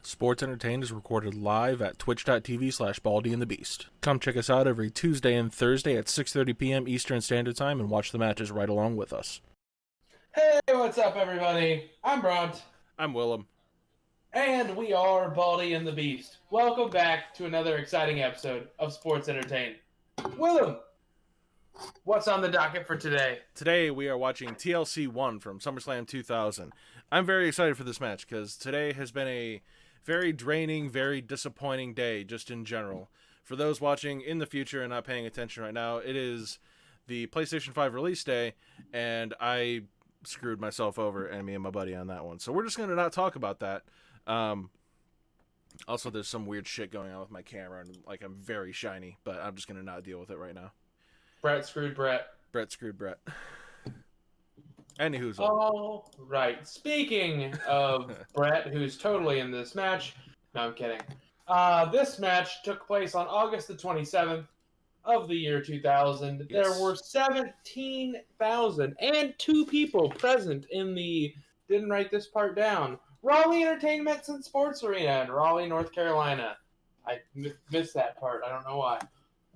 Sports Entertained is recorded live at twitch.tv/baldyandthebeast. Come check us out every Tuesday and Thursday at 6:30 p.m. Eastern Standard Time and watch the matches right along with us. Hey, what's up, everybody? I'm Bront. I'm Willem. And we are Baldy and the Beast. Welcome back to another exciting episode of Sports Entertained. Willem, what's on the docket for today? Today we are watching TLC 1 from SummerSlam 2000. I'm very excited for this match because today has been a very draining, very disappointing day just in general. For those watching in the future and not paying attention right now, it is the PlayStation 5 release day, and I screwed myself over, and me and my buddy on that one. So we're just going to not talk about that. Also, there's some weird shit going on with my camera, and like I'm very shiny, but I'm just going to not deal with it right now. Brett screwed Brett. Brett screwed Brett. Anywho's all right. Speaking of Brett, who's totally in this match. No, I'm kidding. This match took place on August the 27th of the year 2000. Yes. There were 17,002 people present in the, didn't write this part down, Raleigh Entertainment and Sports Arena in Raleigh, North Carolina. I missed that part. I don't know why.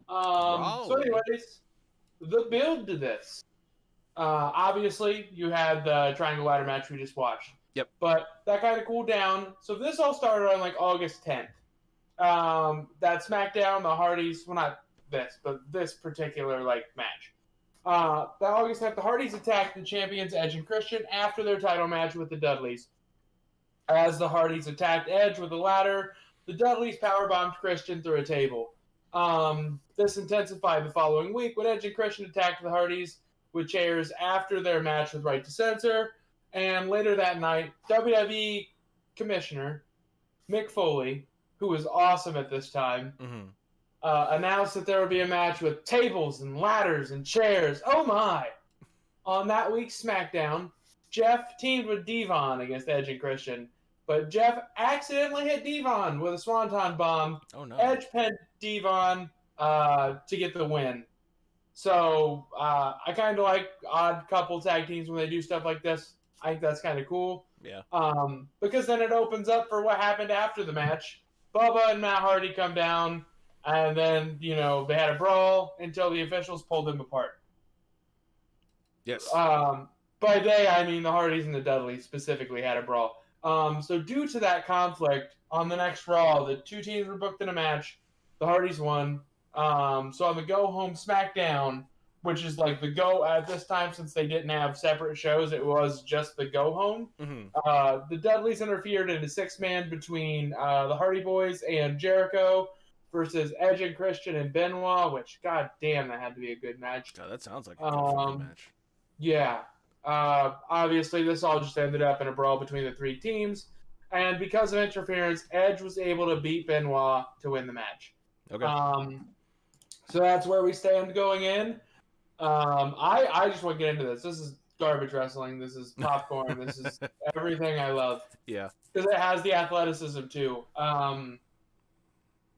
So anyways, the build to this. Obviously, you had the triangle ladder match we just watched. Yep. But that kind of cooled down. So this all started on like August 10th. That SmackDown, the Hardys, well, not this, but this particular like match. The August 10th, the Hardys attacked the champions Edge and Christian after their title match with the Dudleys. As the Hardys attacked Edge with a ladder, the Dudleys powerbombed Christian through a table. This intensified the following week when Edge and Christian attacked the Hardys with chairs after their match with Right to Censor. And later that night, WWE Commissioner Mick Foley, who was awesome at this time, announced that there would be a match with tables and ladders and chairs. Oh my! On that week's SmackDown, Jeff teamed with Devon against Edge and Christian, but Jeff accidentally hit Devon with a Swanton Bomb. Oh no! Edge pinned Devon to get the win. So I kind of like odd couple tag teams when they do stuff like this. I think that's kind of cool. Yeah. Because then it opens up for what happened after the match. Bubba and Matt Hardy come down, and then, you know, they had a brawl until the officials pulled them apart. Yes. By they, I mean the Hardys and the Dudleys specifically had a brawl. So due to that conflict, on the next Raw, the two teams were booked in a match. The Hardys won. So on the Go Home SmackDown, which is like the Go at this time, since they didn't have separate shows, it was just the Go Home. The Dudleys interfered in a six-man between the Hardy Boys and Jericho versus Edge and Christian and Benoit, which, god damn, that had to be a good match. God, that sounds like a good match. Yeah. Obviously, this all just ended up in a brawl between the three teams, and because of interference, Edge was able to beat Benoit to win the match. Okay. So that's where we stand going in. I just want to get into this. This is garbage wrestling. This is popcorn. This is everything I love. Yeah. Because it has the athleticism too.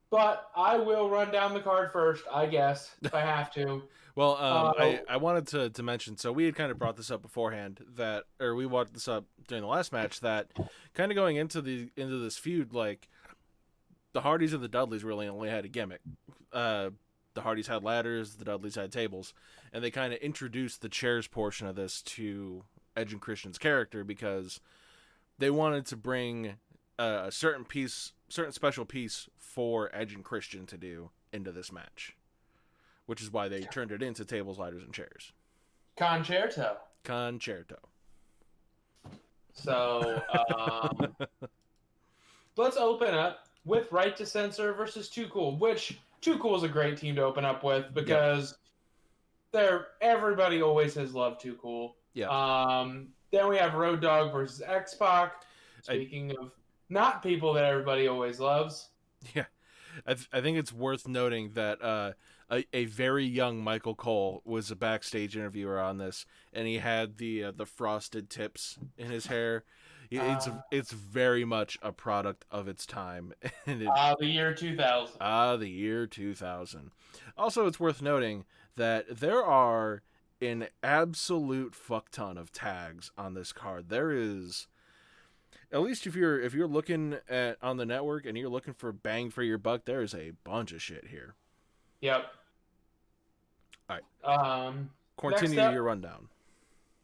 But I will run down the card first, I guess, if I have to. Well, I wanted to mention, so we had kind of brought this up beforehand, or we brought this up during the last match, that kind of going into this feud, like, the Hardys and the Dudleys really only had a gimmick. The Hardys had ladders, the Dudleys had tables, and they kind of introduced the chairs portion of this to Edge and Christian's character because they wanted to bring a certain special piece for Edge and Christian to do into this match, which is why they turned it into tables, ladders, and chairs. Concerto. So, let's open up with Right to Censor versus Too Cool, which Too Cool is a great team to open up with because everybody always has loved Too Cool. Yeah. Then we have Road Dogg versus X-Pac. Speaking of not people that everybody always loves. Yeah. I think it's worth noting that a very young Michael Cole was a backstage interviewer on this, and he had the frosted tips in his hair. It's very much a product of its time. The year 2000. The year 2000. Also, it's worth noting that there are an absolute fuck ton of tags on this card. There is at least if you're looking at on the network and you're looking for bang for your buck, there is a bunch of shit here. Yep. All right. Next Continue up, your rundown.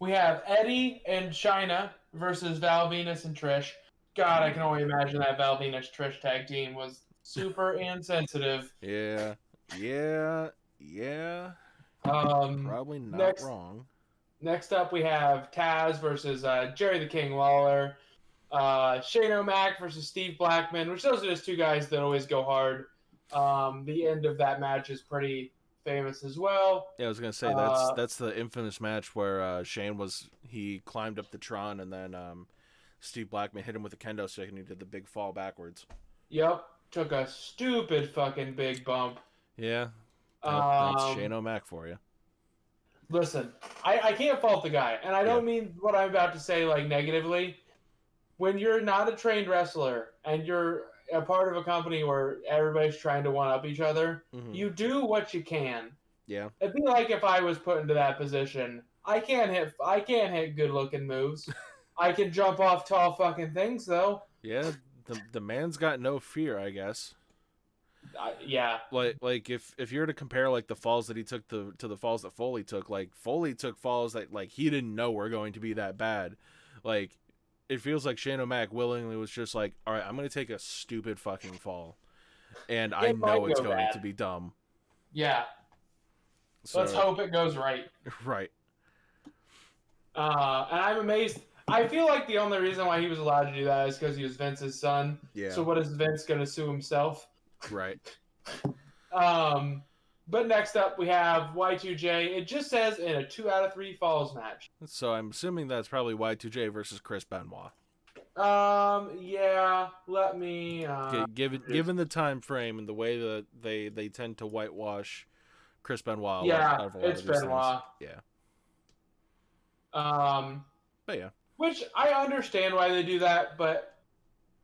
we have Eddie and Chyna versus Val Venus and Trish. God, I can only imagine that Val Venus Trish tag team was super insensitive. Yeah. Probably not wrong. Next up, we have Taz versus Jerry the King Lawler. Shane O'Mac versus Steve Blackman, which those are just two guys that always go hard. The end of that match is pretty famous as well. Yeah, I was gonna say that's the infamous match where Shane he climbed up the Tron and then Steve Blackman hit him with a kendo stick and he did the big fall backwards. Yep, took a stupid fucking big bump. Yeah, that's Shane O'Mac for you. Listen, I can't fault the guy, and I don't mean what I'm about to say like negatively. When you're not a trained wrestler and you're a part of a company where everybody's trying to one up each other, you do what you can. Yeah. It'd be like if I was put into that position. I can't hit good looking moves. I can jump off tall fucking things though. Yeah, the man's got no fear, I guess. Yeah. Like if you're to compare like the falls that he took to the falls that Foley took, like Foley took falls that like he didn't know were going to be that bad. Like it feels like Shane O'Mac willingly was just like, all right, I'm going to take a stupid fucking fall. And I know it's going to be dumb. Yeah. So, let's hope it goes right. Right. And I'm amazed. I feel like the only reason why he was allowed to do that is because he was Vince's son. Yeah. So what is Vince going to sue himself? Right. But next up we have Y2J. It just says in a 2 out of 3 falls match. So I'm assuming that's probably Y2J versus Chris Benoit. Yeah. Let me. Given the time frame and the way that they tend to whitewash Chris Benoit. Yeah, it's Benoit. Yeah. But yeah. Which I understand why they do that, but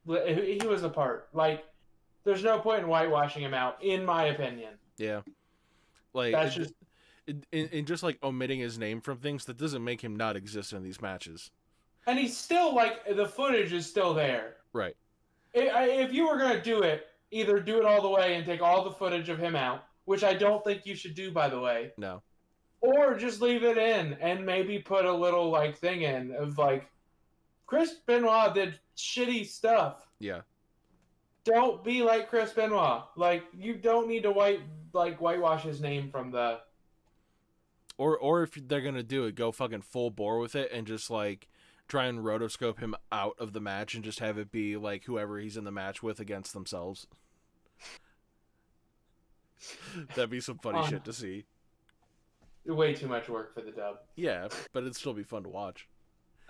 he was a part. Like, there's no point in whitewashing him out, in my opinion. Yeah. Like, that's just in just like omitting his name from things, that doesn't make him not exist in these matches. And he's still like, the footage is still there. Right. If you were gonna do it, either do it all the way and take all the footage of him out, which I don't think you should do, by the way. No. Or just leave it in and maybe put a little like thing in of like, Chris Benoit did shitty stuff. Yeah. Don't be like Chris Benoit. Like, you don't need to whitewash his name from the. Or if they're gonna do it, go fucking full bore with it and just like try and rotoscope him out of the match and just have it be like whoever he's in the match with against themselves. That'd be some funny shit to see. Way too much work for the dub. Yeah, but it'd still be fun to watch.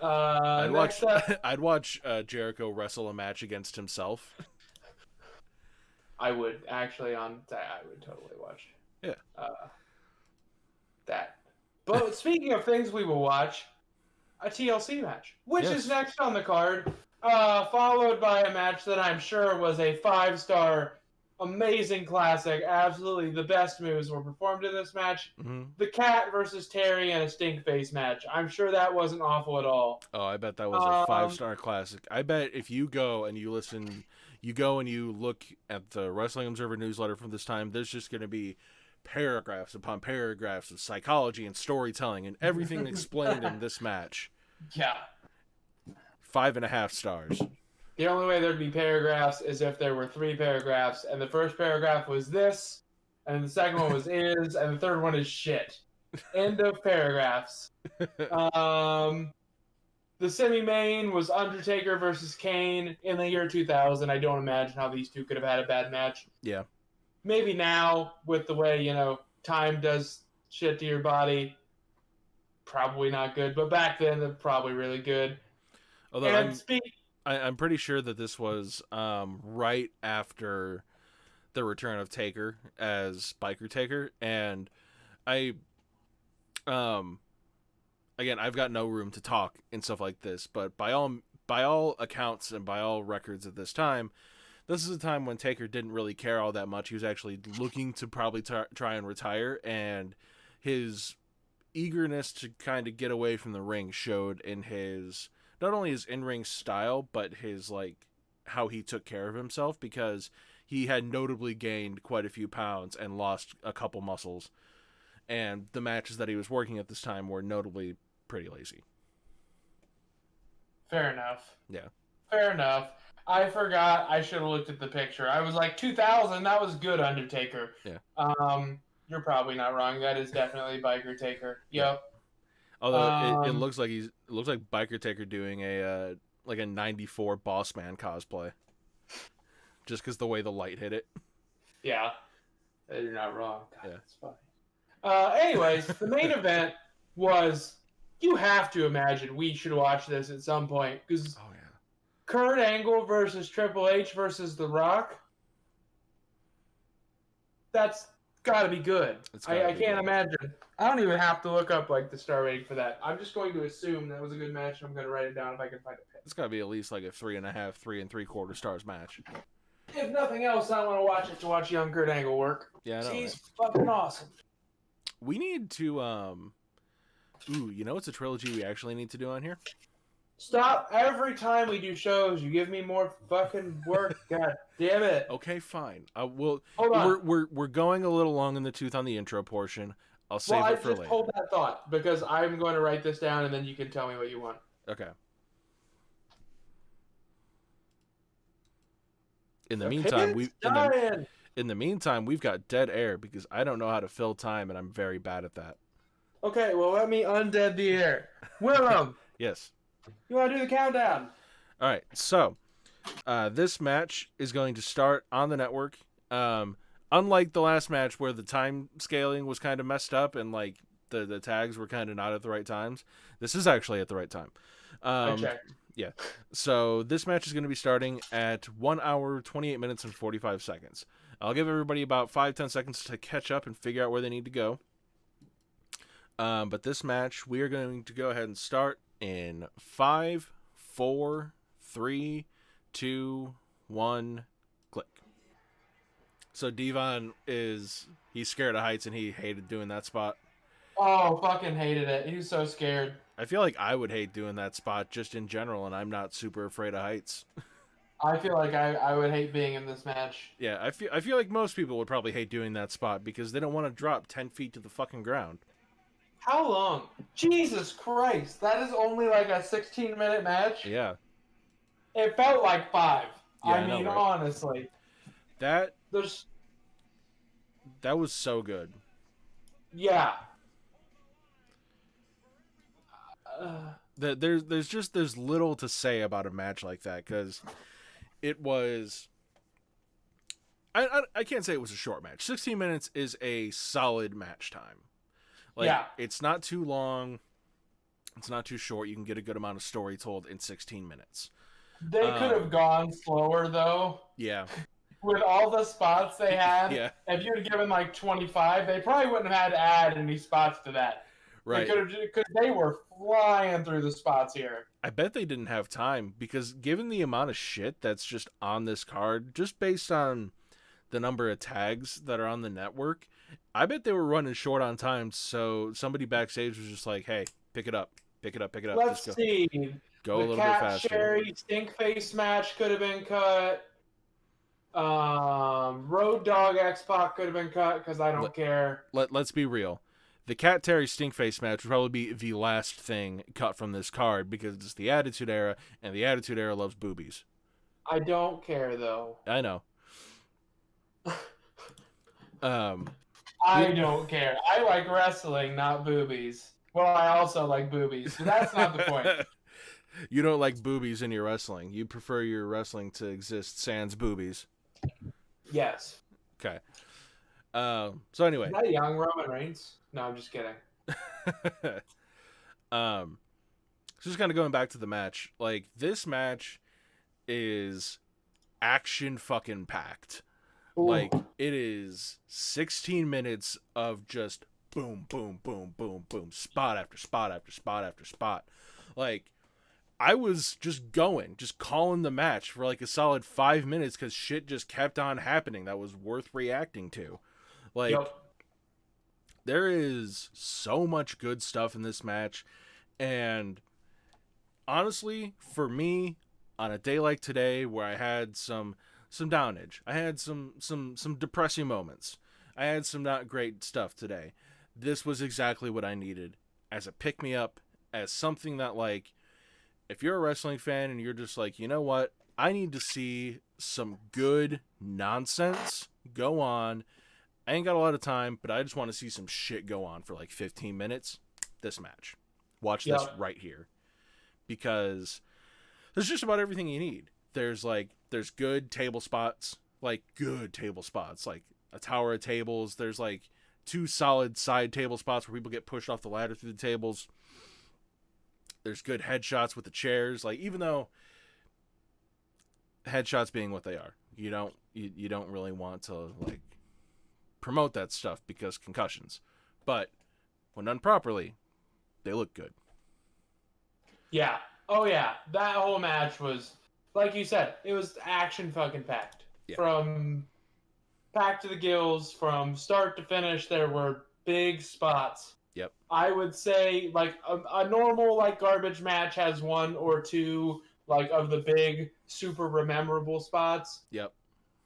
I'd watch Jericho wrestle a match against himself. I would actually I would totally watch. Yeah. That. But speaking of things we will watch, a TLC match, which is next on the card, followed by a match that I'm sure was a 5-star, amazing classic. Absolutely the best moves were performed in this match. Mm-hmm. The Cat versus Terry and a stink face match. I'm sure that wasn't awful at all. Oh, I bet that was a 5-star classic. I bet if you go and you listen, you go and you look at the Wrestling Observer newsletter from this time, there's just going to be paragraphs upon paragraphs of psychology and storytelling and everything explained in this match. Yeah. 5.5 stars. The only way there'd be paragraphs is if there were 3 paragraphs, and the first paragraph was this, and the second one was is, and the third one is shit. End of paragraphs. The semi-main was Undertaker versus Kane in the year 2000. I don't imagine how these two could have had a bad match. Yeah. Maybe now, with the way, time does shit to your body, probably not good. But back then, they're probably really good. Although I'm pretty sure that this was right after the return of Taker as Biker Taker, and again, I've got no room to talk and stuff like this, but by all accounts and by all records at this time, this is a time when Taker didn't really care all that much. He was actually looking to probably try and retire, and his eagerness to kind of get away from the ring showed in his not only his in-ring style, but his like how he took care of himself, because he had notably gained quite a few pounds and lost a couple muscles, and the matches that he was working at this time were notably pretty lazy. Fair enough. Yeah. Fair enough. I forgot. I should have looked at the picture. I was like 2000. That was good, Undertaker. Yeah. You're probably not wrong. That is definitely Biker Taker. Yeah. Yep. Although it looks like it looks like Biker Taker doing a like a '94 Boss Man cosplay, just because the way the light hit it. Yeah. You're not wrong. God, Yeah. that's funny. Anyways, the main event was. You have to imagine we should watch this at some point because. Oh yeah. Kurt Angle versus Triple H versus The Rock. That's got to be good. I can't imagine. I don't even have to look up like the star rating for that. I'm just going to assume that was a good match. And I'm going to write it down if I can find a pin. It's got to be at least like a 3.5, 3 3/4 stars match. If nothing else, I want to watch it to watch young Kurt Angle work. Yeah, I know. He's fucking awesome. We need to ooh, you know what's a trilogy we actually need to do on here? Stop every time we do shows. You give me more fucking work. God damn it. Okay, fine. Hold on. We're going a little long in the tooth on the intro portion. I'll save it for later. Just hold that thought because I'm going to write this down and then you can tell me what you want. Okay. In the meantime, we've got dead air because I don't know how to fill time and I'm very bad at that. Okay, well let me undead the air. Willem. Yes. You want to do the countdown? All right. So, this match is going to start on the network. Unlike the last match where the time scaling was kind of messed up and like the tags were kind of not at the right times, this is actually at the right time. I checked. Yeah. So this match is going to be starting at 1 hour, 28 minutes, and 45 seconds. I'll give everybody about 5-10 seconds to catch up and figure out where they need to go. But this match, we are going to go ahead and start in 5, 4, 3, 2, 1, click. So Devon he's scared of heights and he hated doing that spot. Oh, fucking hated it. He was so scared. I feel like I would hate doing that spot just in general, and I'm not super afraid of heights. I feel like I would hate being in this match. Yeah, I feel like most people would probably hate doing that spot because they don't want to drop 10 feet to the fucking ground. How long? Jesus Christ. That is only like a 16-minute match? Yeah. It felt like 5. Yeah, I mean, right? honestly. That was so good. Yeah. There's little to say about a match like that because it was. I can't say it was a short match. 16 minutes is a solid match time. Like, yeah. It's not too long. It's not too short. You can get a good amount of story told in 16 minutes. They could have gone slower though. Yeah. With all the spots they had, yeah. If you had given like 25, they probably wouldn't have had to add any spots to that. Right. Because they were flying through the spots here. I bet they didn't have time because given the amount of shit that's just on this card, just based on the number of tags that are on the network, I bet they were running short on time. So somebody backstage was just like, "Hey, pick it up. Let's see. Go a little bit faster." The Cat Sherry Stink Face match could have been cut. Road Dogg X-Pac could have been cut because I don't care. Let's be real. The Cat Terry Stinkface match would probably be the last thing cut from this card because it's the Attitude Era, and the Attitude Era loves boobies. I don't care, though. I know. I don't care. I like wrestling, not boobies. Well, I also like boobies, but that's not the point. You don't like boobies in your wrestling. You prefer your wrestling to exist sans boobies. Yes. Okay. So anyway. Is that young Roman Reigns? No, I'm just kidding. Just kind of going back to the match. Like, this match is action fucking packed. Ooh. Like, it is 16 minutes of just boom, boom, boom, boom, boom, spot after spot after spot after spot. Like, I was just calling the match for like a solid 5 minutes because shit just kept on happening that was worth reacting to. Like, There is so much good stuff in this match, and honestly, for me, on a day like today where I had some downage, I had some depressing moments, I had some not great stuff today. This was exactly what I needed as a pick me up, as something that, like, if you're a wrestling fan and you're just like, you know what, I need to see some good nonsense go on. I ain't got a lot of time, but I just want to see some shit go on for like 15 minutes. This match. Watch this Yep. right here. Because there's just about everything you need. There's good table spots, like a tower of tables. There's like two solid side table spots where people get pushed off the ladder through the tables. There's good headshots with the chairs. Like, even though headshots being what they are, you don't really want to like promote that stuff because concussions. But when done properly, they look good. Yeah. Oh yeah. That whole match was, like you said, it was action fucking packed. Yeah. From packed to the gills, from start to finish, there were big spots. Yep. I would say like a normal like garbage match has one or two like of the big super memorable spots. Yep.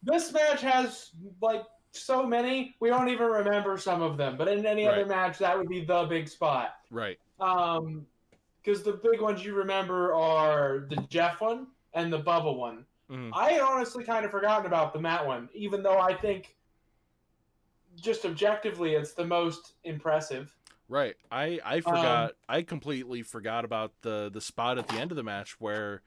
This match has like so many we don't even remember some of them, but in any other match that would be the big spot. Right. Because the big ones you remember are the Jeff one and the Bubba one. Mm-hmm. I had honestly kind of forgotten about the Matt one, even though I think just objectively it's the most impressive. Right. I forgot. I completely forgot about the spot at the end of the match where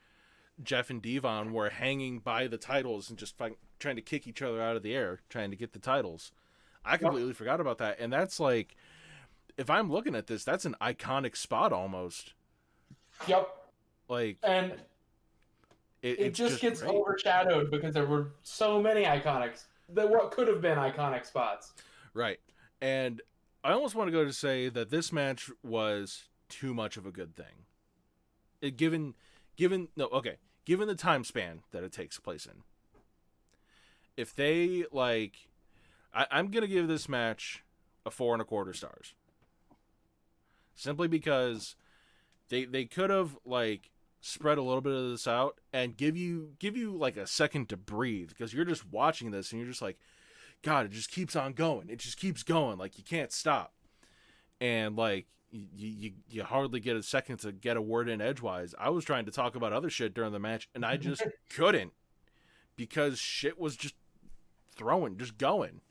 Jeff and Devon were hanging by the titles and just trying to kick each other out of the air, trying to get the titles. I completely forgot about that. And that's like, if I'm looking at this, that's an iconic spot almost. Yep. Like, and it just gets great. Overshadowed because there were so many iconics that what could have been iconic spots. Right. And I almost want to go to say that this match was too much of a good thing. Given the time span that it takes place in. If they like, I'm gonna give this match a 4.25 stars. Simply because they could have like spread a little bit of this out and give you like a second to breathe, because you're just watching this and you're just like, God, it just keeps on going. It just keeps going. Like, you can't stop. And like you hardly get a second to get a word in edgewise. I was trying to talk about other shit during the match and I just couldn't, because shit was just going.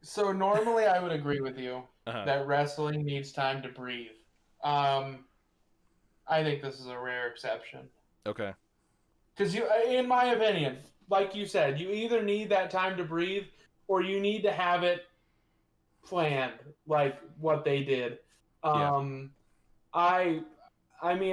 So normally I would agree with you that wrestling needs time to breathe. I think this is a rare exception. Okay. Because in my opinion, like you said, you either need that time to breathe or you need to have it planned, like what they did. I mean,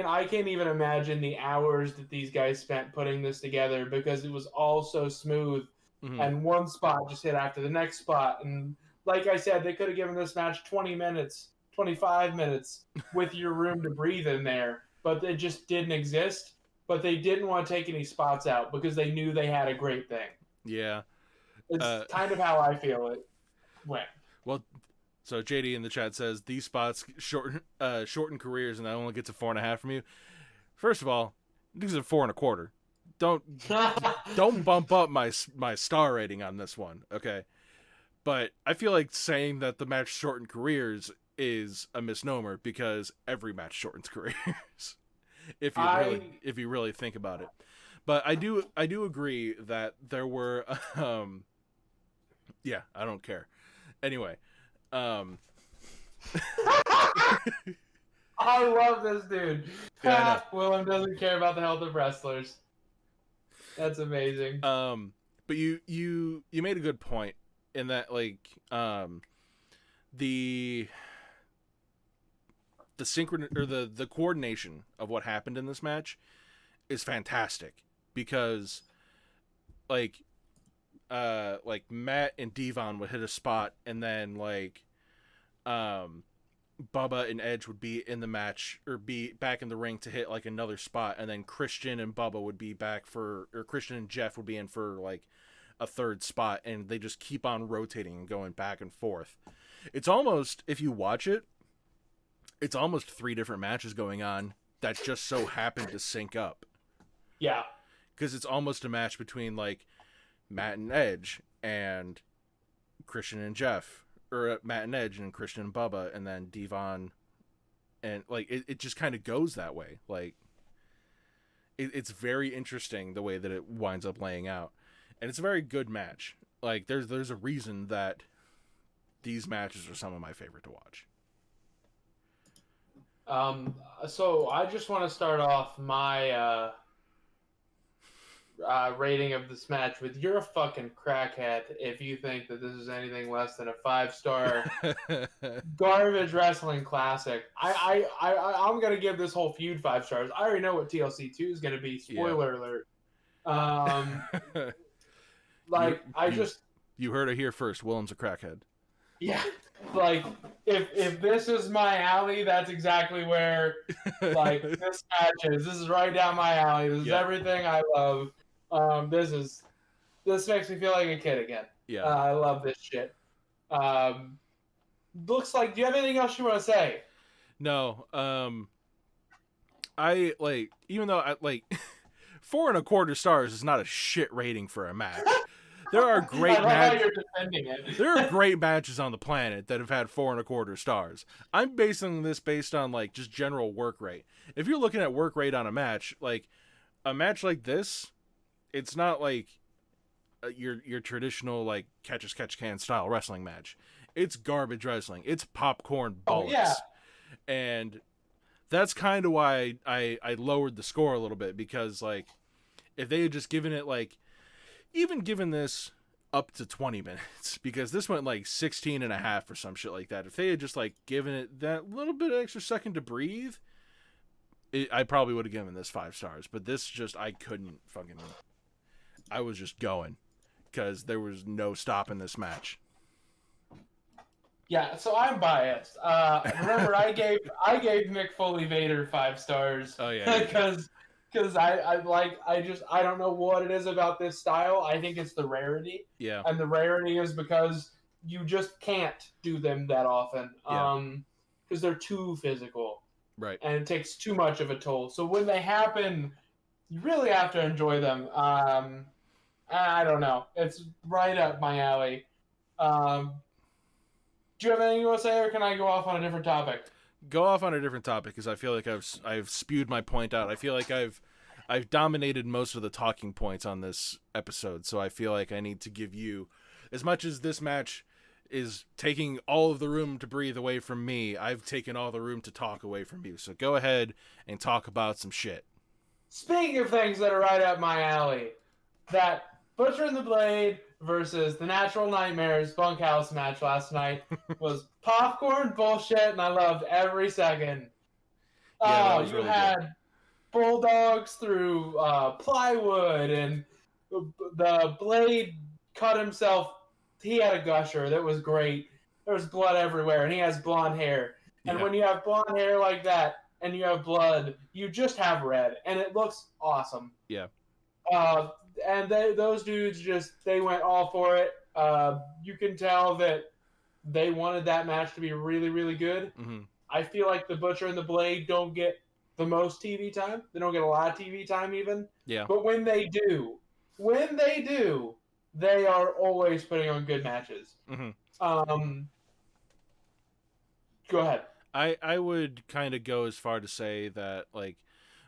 I can't even imagine the hours that these guys spent putting this together, because it was all so smooth. Mm-hmm. And one spot just hit after the next spot. And like I said, they could have given this match 20 minutes, 25 minutes with your room to breathe in there, but it just didn't exist. But they didn't want to take any spots out because they knew they had a great thing. Yeah. It's kind of how I feel it went. Well, so JD in the chat says these spots shorten careers, and I only get to 4.5 from you. First of all, these are 4.25. Don't bump up my star rating on this one, okay? But I feel like saying that the match shortened careers is a misnomer, because every match shortens careers. if you really think about it. But I do agree that there were yeah, I don't care. Anyway, I love this dude. Yeah, Willem doesn't care about the health of wrestlers. That's amazing. But you made a good point in that, like, the synchron or the coordination of what happened in this match is fantastic, because like Matt and Devon would hit a spot, and then like Bubba and Edge would be in the match or be back in the ring to hit like another spot, and then Christian and Bubba would be back or Christian and Jeff would be in for like a third spot, and they just keep on rotating and going back and forth. It's almost, if you watch it, it's almost 3 different matches going on that just so happen to sync up. Yeah. Because it's almost a match between, like, Matt and Edge and Christian and Jeff. Or Matt and Edge and Christian and Bubba, and then Devon. And, like, it just kind of goes that way. Like, it's very interesting the way that it winds up laying out. And it's a very good match. Like, there's a reason that these matches are some of my favorite to watch. So I just want to start off my rating of this match with you're a fucking crackhead if you think that this is anything less than a 5-star garbage wrestling classic. I'm gonna give this whole feud 5 stars. I already know what TLC 2 is gonna be. Spoiler alert. Like you heard it here first. Willem's a crackhead. Yeah, like if this is my alley, that's exactly where like this match is. This is right down my alley. This is everything I love. This makes me feel like a kid again. Yeah, I love this shit. Looks like. Do you have anything else you want to say? No. I like, even though I like 4.25 stars is not a shit rating for a match. There are great matches. There are great matches on the planet that have had 4.25 stars. I'm basing this based on like just general work rate. If you're looking at work rate on a match like this, it's not like your traditional like catch as catch can style wrestling match. It's garbage wrestling. It's popcorn bullets. Oh, yeah. And that's kind of why I lowered the score a little bit, because like if they had just given it like, even given this up to 20 minutes, because this went like 16.5 or some shit like that. If they had just like given it that little bit of extra second to breathe, I probably would have given this 5 stars. But this just, I couldn't fucking, I was just going because there was no stopping this match. Yeah, so I'm biased. Remember, I gave Mick Foley Vader 5 stars. Oh yeah, because I don't know what it is about this style. I think it's the rarity. Yeah, and the rarity is because you just can't do them that often. Because they're too physical. Right. And it takes too much of a toll. So when they happen, you really have to enjoy them. I don't know. It's right up my alley. Do you have anything you want to say, or can I go off on a different topic? Go off on a different topic, because I feel like I've spewed my point out. I feel like I've dominated most of the talking points on this episode, so I feel like I need to give you, as much as this match is taking all of the room to breathe away from me, I've taken all the room to talk away from you. So go ahead and talk about some shit. Speaking of things that are right up my alley, that Butcher and the Blade versus the Natural Nightmares bunkhouse match last night was popcorn bullshit, and I loved every second. You really had bulldogs through plywood, and the Blade cut himself. He had a gusher that was great. There was blood everywhere, and he has blonde hair. And when you have blonde hair like that, and you have blood, you just have red, and it looks awesome. Yeah. And those dudes they went all for it. You can tell that they wanted that match to be really, really good. Mm-hmm. I feel like the Butcher and the Blade don't get the most TV time. They don't get a lot of TV time even. Yeah. But when they do, they are always putting on good matches. Mm-hmm. Go ahead. I would kind of go as far to say that like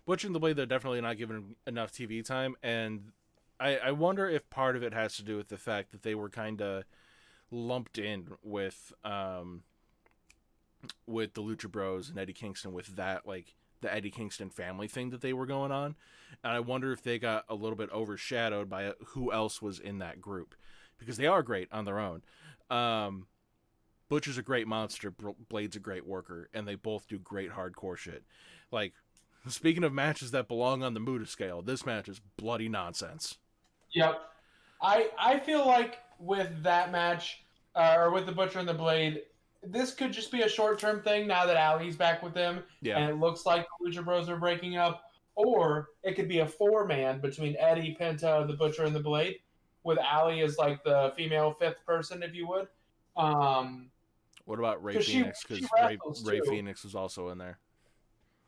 Butcher and the Blade, they're definitely not given enough TV time, and I wonder if part of it has to do with the fact that they were kind of lumped in with the Lucha Bros and Eddie Kingston, with that like the Eddie Kingston family thing that they were going on, and I wonder if they got a little bit overshadowed by who else was in that group, because they are great on their own. Butcher's a great monster, Blade's a great worker, and they both do great hardcore shit. Like, speaking of matches that belong on the Muda scale, this match is bloody nonsense. Yep. I feel like with that match, or with the Butcher and the Blade, this could just be a short-term thing now that Ali's back with them, and it looks like the Lucha Bros are breaking up. Or it could be a 4-man between Eddie, Penta, the Butcher, and the Blade, with Ali as like the female 5th person, if you would. What about Ray because Phoenix? she Because wrestles Ray too. Phoenix was also in there.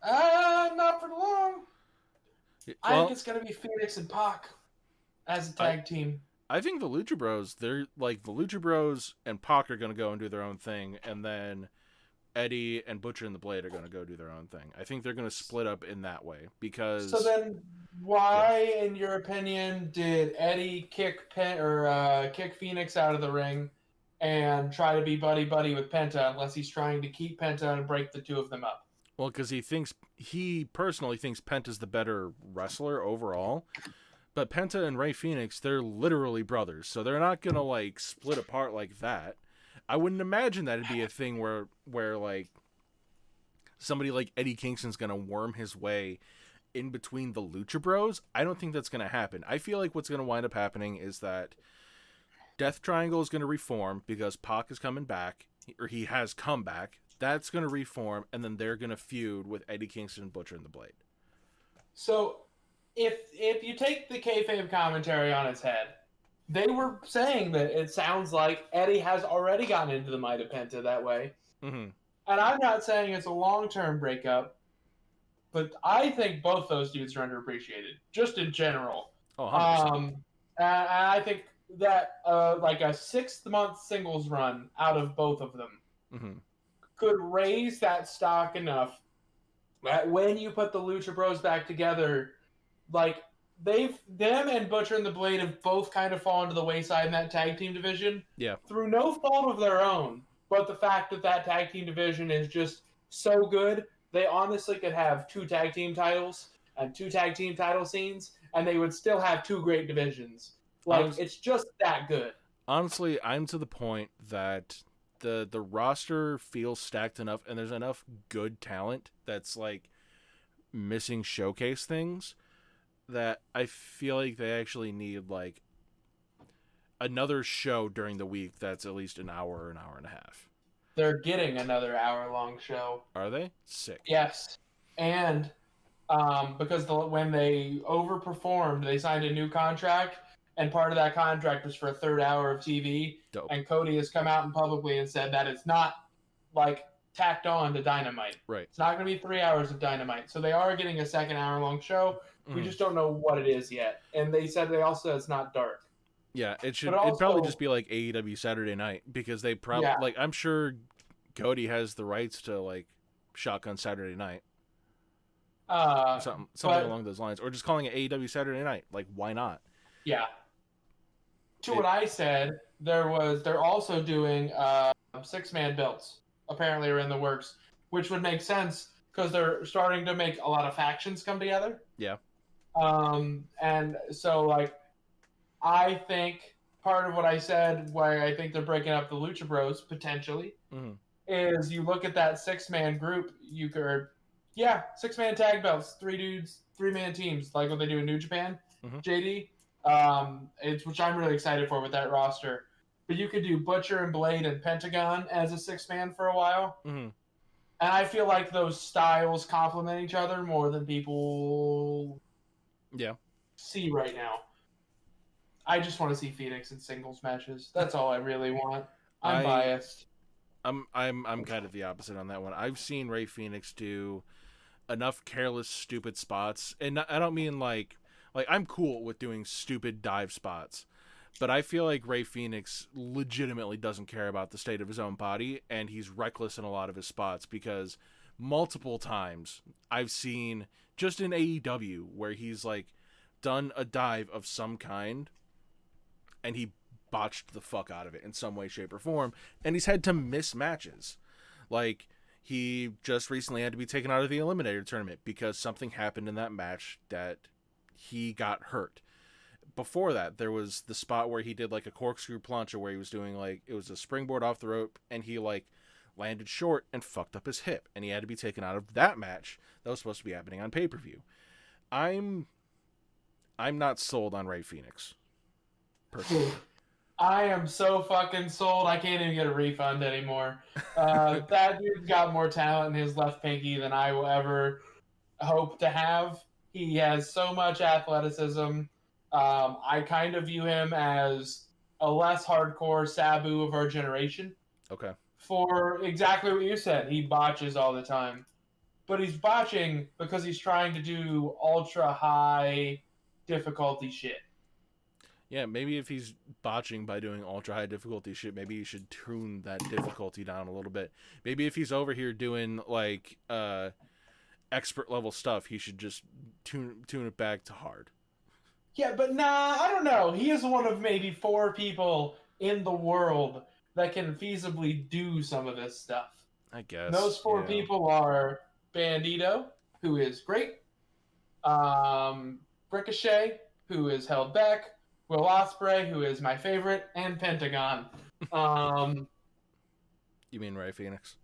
Not for long. I think Well, it's gonna be Phoenix and Pac as a I tag team. I think the Lucha Bros, they're like the Lucha Bros and Pac are gonna go and do their own thing, and then Eddie and Butcher and the Blade are gonna go do their own thing. I think they're gonna split up in that way So because then, yeah. why, in your opinion, did Eddie kick Phoenix out of the ring and try to be buddy buddy with Penta, unless he's trying to keep Penta and break the two of them up? Well, because he personally thinks Penta's the better wrestler overall. But Penta and Ray Phoenix, they're literally brothers, so they're not gonna like split apart like that. I wouldn't imagine that'd be a thing where like somebody like Eddie Kingston's gonna worm his way in between the Lucha Bros. I don't think that's gonna happen. I feel like what's gonna wind up happening is that Death Triangle is gonna reform because Pac is coming back, or he has come back. That's gonna reform, and then they're gonna feud with Eddie Kingston, Butcher, and the Blade. So, if you take the kayfabe commentary on its head, they were saying that it sounds like Eddie has already gotten into the might of Penta that way. Mm-hmm. And I'm not saying it's a long-term breakup, but I think both those dudes are underappreciated, just in general. Oh, 100%. And I think that like a 6-month singles run out of both of them Mm-hmm. could raise that stock enough that when you put the Lucha Bros back together, like them and Butcher and the Blade have both kind of fallen to the wayside in that tag team division. Yeah. Through no fault of their own, but the fact that that tag team division is just so good, they honestly could have 2 tag team titles and 2 tag team title scenes, and they would still have 2 great divisions. Like, it's just that good. Honestly, I'm to the point that the roster feels stacked enough, and there's enough good talent that's like missing showcase things that I feel like they actually need like another show during the week that's at least an hour or an hour and a half. They're getting another hour-long show. Are they? Sick. Yes. And because when they overperformed, they signed a new contract, and part of that contract was for a 3rd hour of TV. Dope. And Cody has come out and publicly and said that it's not like tacked on to Dynamite. Right. It's not going to be 3 hours of Dynamite. So they are getting a 2nd hour-long show. We just don't know what it is yet. And they said it's not dark. Yeah, it'd also, probably just be like AEW Saturday Night, because they probably like, I'm sure Cody has the rights to like Shotgun Saturday Night. Something along those lines, or just calling it AEW Saturday Night. Like, why not? Yeah. What I said, they're also doing 6-man belts. Apparently, are in the works, which would make sense because they're starting to make a lot of factions come together. Yeah. And so like, I think part of what I said, why I think they're breaking up the Lucha Bros potentially, is you look at that 6-man group, 6-man tag belts, 3 dudes, 3-man teams, like what they do in New Japan, JD. Which I'm really excited for with that roster. But you could do Butcher and Blade and Pentagon as a 6-man for a while. And I feel like those styles complement each other more than people see right now. I just want to see Phoenix in singles matches. That's all I really want. I'm biased. I'm kind of the opposite on that one. I've seen Ray Phoenix do enough careless, stupid spots, and I don't mean like I'm cool with doing stupid dive spots, but I feel like Ray Phoenix legitimately doesn't care about the state of his own body, and he's reckless in a lot of his spots, because multiple times I've seen just in AEW where he's like done a dive of some kind and he botched the fuck out of it in some way, shape, or form, and he's had to miss matches. Like, he just recently had to be taken out of the Eliminator tournament because something happened in that match that he got hurt. Before that, there was the spot where he did like a corkscrew plancha where he was doing like, it was a springboard off the rope, and he like landed short and fucked up his hip, and he had to be taken out of that match that was supposed to be happening on pay-per-view. I'm not sold on Ray Phoenix, personally. I am so fucking sold. I can't even get a refund anymore. That dude's got more talent in his left pinky than I will ever hope to have. He has so much athleticism. I kind of view him as a less hardcore Sabu of our generation. Okay. for exactly what you said. He botches all the time. But he's botching because he's trying to do ultra high difficulty shit. Yeah, maybe if he's botching by doing ultra high difficulty shit, maybe you should tune that difficulty down a little bit. Maybe if he's over here doing like expert level stuff, he should just tune it back to hard. Yeah, but nah, I don't know. He is one of maybe 4 people in the world that can feasibly do some of this stuff. I guess. Those 4 people are Bandito, who is great, Ricochet, who is held back, Will Ospreay, who is my favorite, and Pentagon. You mean Ray Phoenix?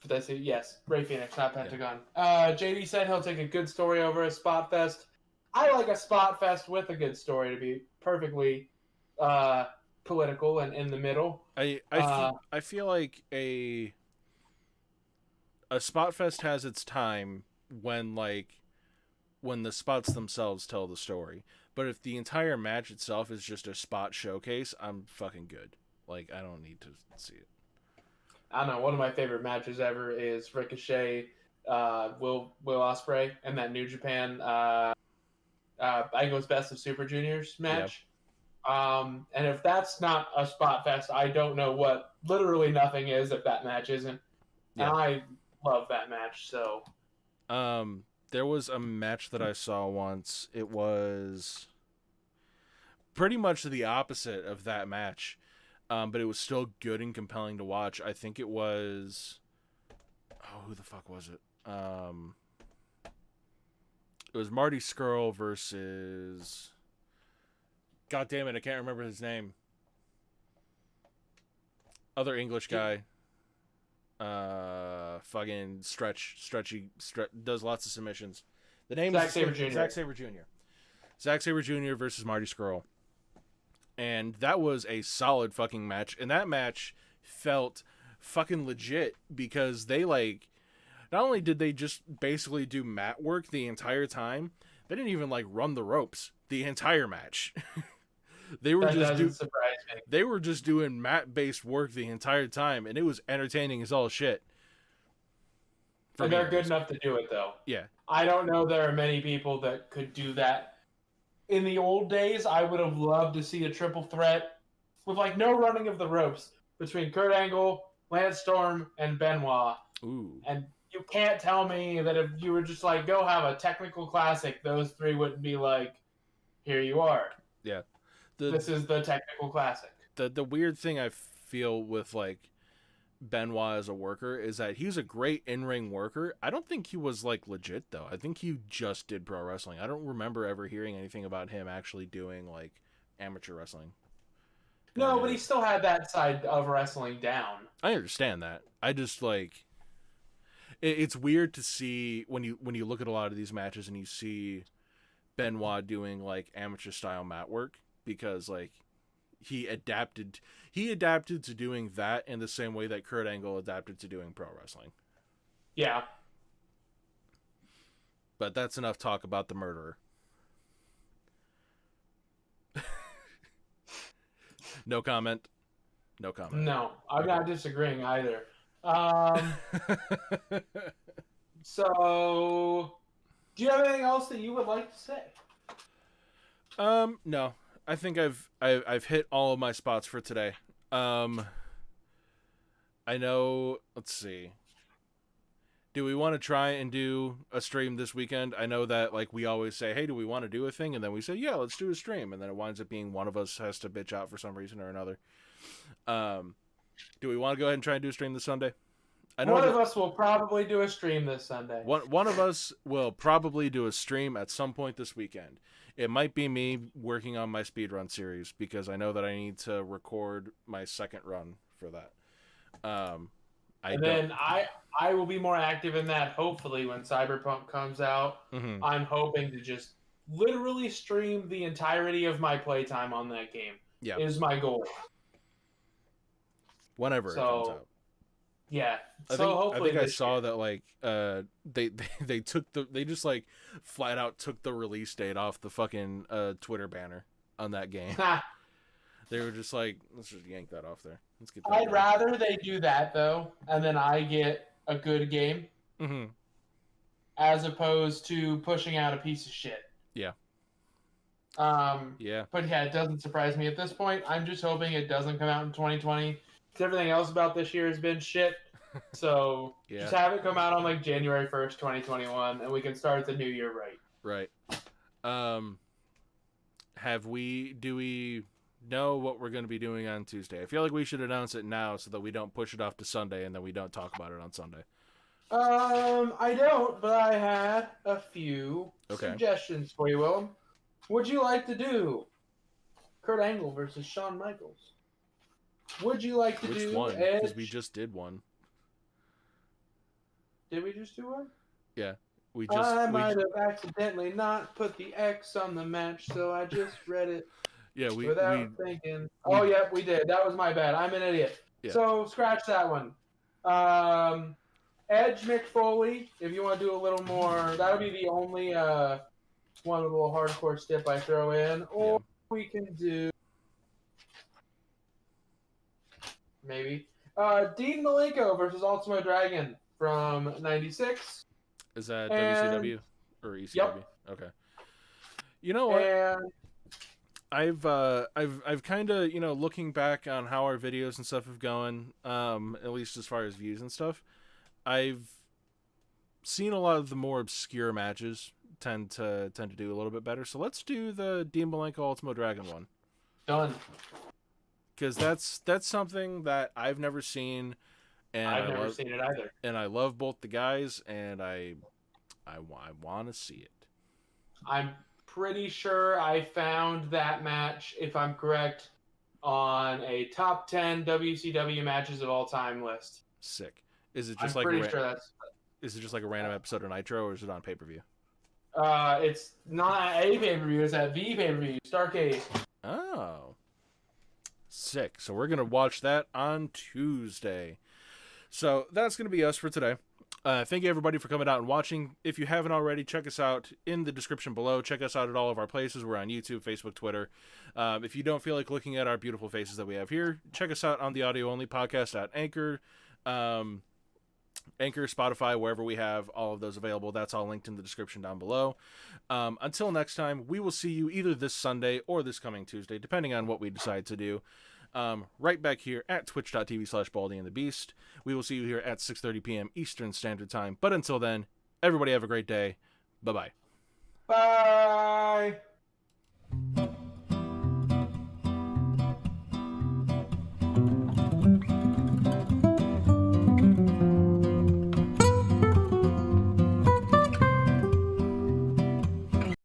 That's it. Yes, Ray Phoenix, not Pentagon. JD said he'll take a good story over a spot fest. I like a spot fest with a good story, to be perfectly political and in the middle. I feel like a spot fest has its time when the spots themselves tell the story. But if the entire match itself is just a spot showcase, I'm fucking good. Like, I don't need to see it. I don't know. One of my favorite matches ever is Ricochet, Will Ospreay, and that New Japan, I think it was Best of Super Juniors match. Yep. And if that's not a spot fest, I don't know what literally nothing is if that match isn't. Yeah. And I love that match, so. There was a match that I saw once. It was pretty much the opposite of that match. But it was still good and compelling to watch. I think it was... Oh, who the fuck was it? It was Marty Scurll versus... God damn it, I can't remember his name. Other English guy. Fucking stretchy, does lots of submissions. The name is Zack Sabre Jr. Zack Sabre Jr. versus Marty Scurll. And that was a solid fucking match. And that match felt fucking legit because they not only did they just basically do mat work the entire time, they didn't even run the ropes the entire match. They were just doing mat-based work the entire time, and it was entertaining as all shit. And they're good enough to do it, though. Yeah. I don't know there are many people that could do that. In the old days, I would have loved to see a triple threat with no running of the ropes between Kurt Angle, Lance Storm, and Benoit. Ooh. And you can't tell me that if you were just go have a technical classic, those 3 wouldn't be here you are. Yeah. This is the technical classic. The weird thing I feel with Benoit as a worker is that he's a great in-ring worker. I don't think he was legit though. I think he just did pro wrestling. I don't remember ever hearing anything about him actually doing amateur wrestling. No, but he still had that side of wrestling down. I understand that. I just it's weird to see when you look at a lot of these matches and you see Benoit doing amateur style mat work, because he adapted to doing that in the same way that Kurt Angle adapted to doing pro wrestling. Yeah. But that's enough talk about the murderer. No comment. No, I'm not disagreeing either. So, do you have anything else that you would like to say? No. I think I've hit all of my spots for today. I know. Let's see. Do we want to try and do a stream this weekend? I know that we always say, "Hey, do we want to do a thing?" And then we say, "Yeah, let's do a stream." And then it winds up being one of us has to bitch out for some reason or another. Do we want to go ahead and try and do a stream this Sunday? I know one of us will probably do a stream this Sunday. One of us will probably do a stream at some point this weekend. It might be me working on my speedrun series, because I know that I need to record my second run for that. Then I will be more active in that, hopefully, when Cyberpunk comes out. Mm-hmm. I'm hoping to just literally stream the entirety of my playtime on that game. Yeah. Is my goal. Whenever it comes out. Yeah. I think I saw that they just flat out took the release date off the fucking Twitter banner on that game. They were just like, let's just yank that off there. Let's get that. I'd rather they do that though, and then I get a good game, as opposed to pushing out a piece of shit. Yeah. Yeah. But yeah, it doesn't surprise me at this point. I'm just hoping it doesn't come out in 2020. Because everything else about this year has been shit. So just have it come out on like January 1st, 2021, and we can start the new year right. Right. Do we know what we're going to be doing on Tuesday? I feel like we should announce it now so that we don't push it off to Sunday and then we don't talk about it on Sunday. I don't, but I had a few suggestions for you, Willem. Would you like to do Kurt Angle versus Shawn Michaels? Would you like to do which one? Because we just did one. Did we just do one? Yeah. I might have accidentally not put the X on the match, so I just read it without thinking. Oh, yeah, we did. That was my bad. I'm an idiot. Yeah. So scratch that one. Edge Mick Foley, if you want to do a little more, that'll be the only one with a little hardcore stip I throw in. Or we can do maybe Dean Malenko versus Ultimo Dragon from '96. Is that WCW or ECW? Yep. Okay. You know what? And I've kind of, looking back on how our videos and stuff have gone, at least as far as views and stuff, I've seen a lot of the more obscure matches tend to do a little bit better. So let's do the Dean Malenko Ultimo Dragon one. Done. Because that's something that I've never seen, and I've never seen it either. And I love both the guys, and I want to see it. I'm pretty sure I found that match, if I'm correct, on a top 10 WCW matches of all time list. Sick. Is it just Is it just like a random episode of Nitro, or is it on pay-per-view? It's not a pay-per-view. It's at the pay-per-view, Starrcade. Oh. Sick. So we're going to watch that on Tuesday. So that's going to be us for today. Thank you, everybody, for coming out and watching. If you haven't already, check us out in the description below. Check us out at all of our places. We're on YouTube, Facebook, Twitter. If you don't feel like looking at our beautiful faces that we have here, check us out on the audio-only podcast at Anchor, Spotify, wherever we have all of those available. That's all linked in the description down below. Until next time, we will see you either this Sunday or this coming Tuesday, depending on what we decide to do. Right back here at twitch.tv/baldyandthebeast. We will see you here at 6:30 p.m. Eastern Standard Time. But until then, everybody have a great day. Bye-bye. Bye.